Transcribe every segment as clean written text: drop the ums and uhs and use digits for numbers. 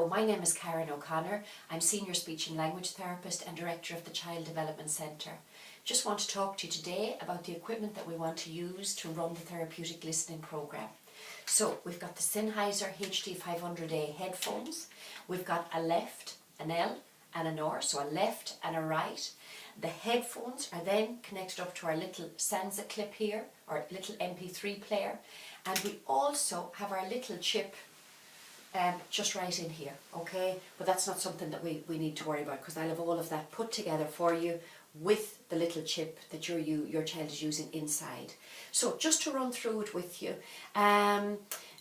Hello, my name is Karen O'Connor. I'm Senior Speech and Language Therapist and Director of the Child Development Centre. Just want to talk to you today about the equipment that we want to use to run the therapeutic listening programme. So we've got the Sennheiser HD500A headphones. We've got a left, an L and an R, so a left and a right. The headphones are then connected up to our little Sansa clip here, our little MP3 player, and we also have our little chip just right in here, okay? But that's not something that we need to worry about, because I'll have all of that put together for you with the little chip that your child is using inside. So just to run through it with you,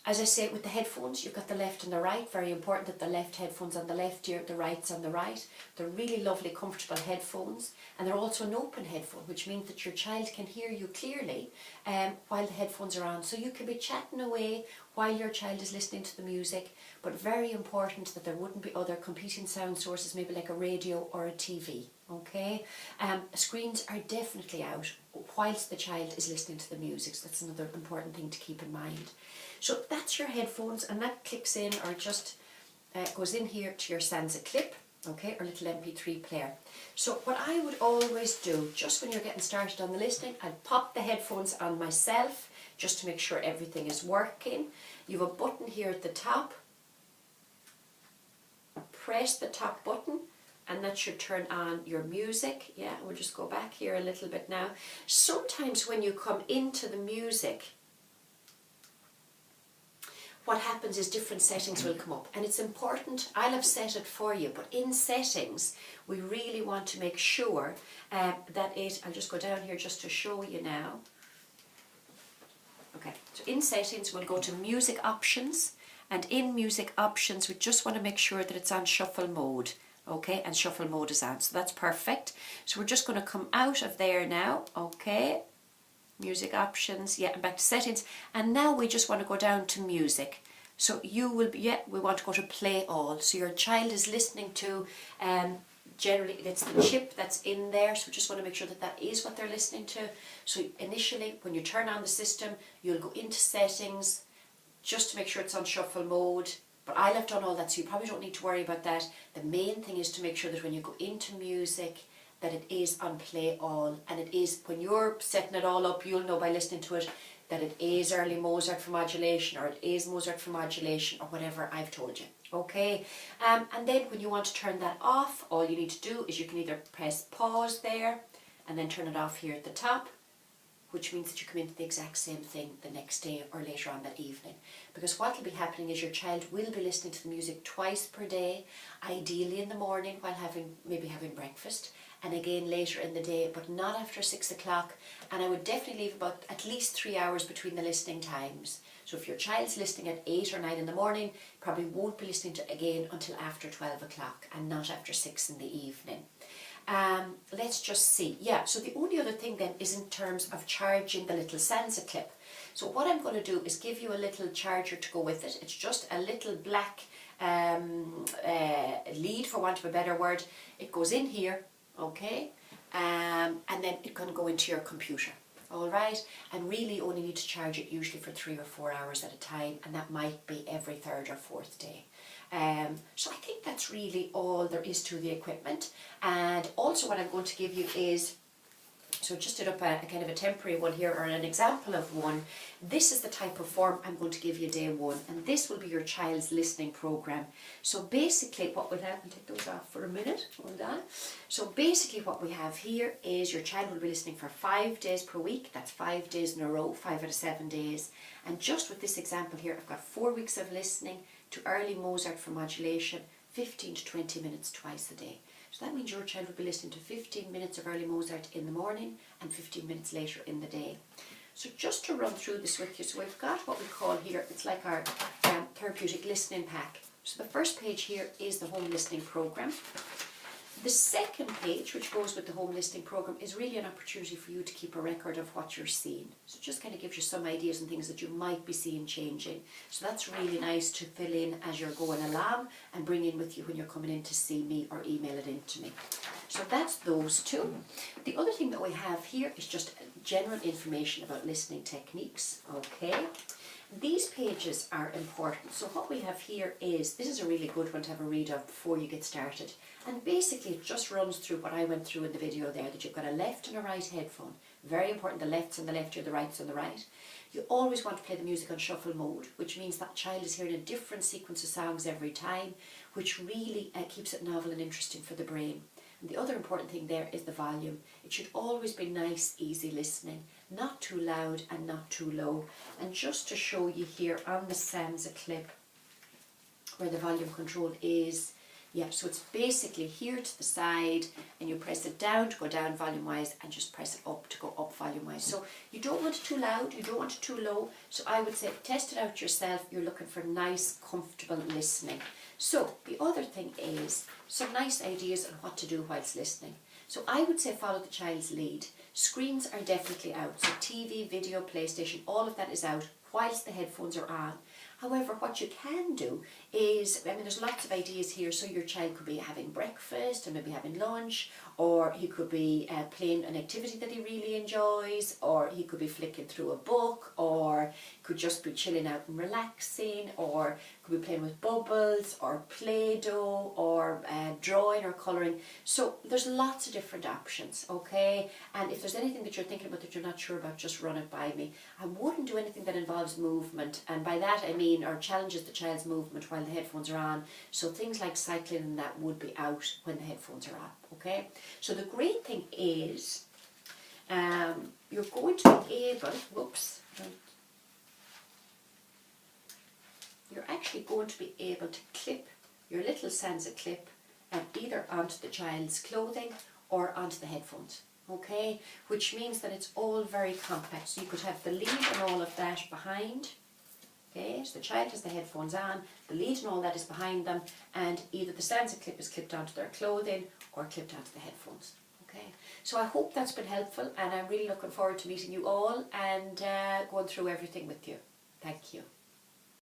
as I say, with the headphones, you've got the left and the right. Very important that the left headphones on the left ear, the right's on the right. They're really lovely, comfortable headphones, and they're also an open headphone, which means that your child can hear you clearly while the headphones are on. So you can be chatting away while your child is listening to the music, but very important that there wouldn't be other competing sound sources, maybe like a radio or a TV, okay? Screens are definitely out whilst the child is listening to the music, so that's another important thing to keep in mind. So that's your headphones, and that clicks in or just goes in here to your Sansa clip, okay, or little MP3 player. So what I would always do, just when you're getting started on the listening, I'd pop the headphones on myself just to make sure everything is working. You have a button here at the top. Press the top button and that should turn on your music. Yeah, we'll just go back here a little bit now. Sometimes when you come into the music, what happens is different settings will come up, and it's important. I'll have set it for you, but in settings we really want to make sure that I'll just go down here just to show you now. Okay, so in settings we'll go to music options, and in music options we just want to make sure that it's on shuffle mode, okay, and shuffle mode is on, so that's perfect. So we're just going to come out of there now, okay. Music options, yeah, and back to settings, and now we just want to go down to music. So you will be, we want to go to play all. So your child is listening to, generally it's the chip that's in there, so we just want to make sure that that is what they're listening to. So initially, when you turn on the system, you'll go into settings, just to make sure it's on shuffle mode. But I'll have done all that, so you probably don't need to worry about that. The main thing is to make sure that when you go into music, that it is on play all, and it is, when you're setting it all up, you'll know by listening to it that it is early Mozart for modulation, or it is Mozart for modulation, or whatever I've told you, okay? And then when you want to turn that off, all you need to do is you can either press pause there and then turn it off here at the top, which means that you come into the exact same thing the next day or later on that evening. Because what will be happening is your child will be listening to the music twice per day, ideally in the morning while maybe having breakfast, and again later in the day, but not after 6 o'clock. And I would definitely leave about at least 3 hours between the listening times. So if your child's listening at 8 or 9 in the morning, probably won't be listening to again until after 12 o'clock and not after 6 in the evening. Let's just see. Yeah, so the only other thing then is in terms of charging the little Sansa clip. So what I'm going to do is give you a little charger to go with it. It's just a little black lead, for want of a better word. It goes in here, okay, and then it can go into your computer. All right, and really only need to charge it usually for 3 or 4 hours at a time, and that might be every 3rd or 4th day. So I think that's really all there is to the equipment. And also what I'm going to give you is, so just did up a kind of a temporary one here, or an example of one. This is the type of form I'm going to give you day one, and this will be your child's listening program. So basically what we'll have, I'll take those off for a minute, hold on. So basically what we have here is your child will be listening for 5 days per week. That's 5 days in a row, 5 out of 7 days. And just with this example here, I've got 4 weeks of listening to early Mozart for modulation, 15 to 20 minutes twice a day. So that means your child will be listening to 15 minutes of early Mozart in the morning and 15 minutes later in the day. So just to run through this with you, so we've got what we call here, it's like our therapeutic listening pack. So the first page here is the home listening program. The second page, which goes with the home listening program, is really an opportunity for you to keep a record of what you're seeing. So it just kind of gives you some ideas and things that you might be seeing changing. So that's really nice to fill in as you're going along and bring in with you when you're coming in to see me or email it in to me. So that's those two. The other thing that we have here is just general information about listening techniques, okay? these pages are important. So what we have here is, this is a really good one to have a read of before you get started. And basically it just runs through what I went through in the video there, that you've got a left and a right headphone. Very important, the left's on the left, the right's on the right. You always want to play the music on shuffle mode, which means that child is hearing a different sequence of songs every time, which really keeps it novel and interesting for the brain. And the other important thing there is the volume. It should always be nice, easy listening, not too loud and not too low. And just to show you here on the Sansa clip where the volume control is, yeah, so it's basically here to the side, and you press it down to go down volume wise, and just press it up to go up volume wise. So you don't want it too loud, you don't want it too low. So I would say test it out yourself. You're looking for nice, comfortable listening. So the other thing is some nice ideas on what to do whilst listening. So I would say follow the child's lead. Screens are definitely out. So TV, video, PlayStation, all of that is out whilst the headphones are on. However, what you can do is, I mean, there's lots of ideas here. So your child could be having breakfast and maybe having lunch, or he could be playing an activity that he really enjoys, or he could be flicking through a book, or could just be chilling out and relaxing, or could be playing with bubbles, or Play-Doh, or drawing or colouring. So there's lots of different options, okay? And if there's anything that you're thinking about that you're not sure about, just run it by me. I wouldn't do anything that involves movement, and by that I mean, or challenges the child's movement while the headphones are on. So things like cycling and that would be out when the headphones are on, okay? So the great thing is, you're going to be able, you're actually going to be able to clip your little Sansa clip either onto the child's clothing or onto the headphones, okay? Which means that it's all very compact. So you could have the lead and all of that behind. Okay, so the child has the headphones on, the lead and all that is behind them, and either the Sansa clip is clipped onto their clothing or clipped onto the headphones. Okay, so I hope that's been helpful, and I'm really looking forward to meeting you all and going through everything with you. Thank you.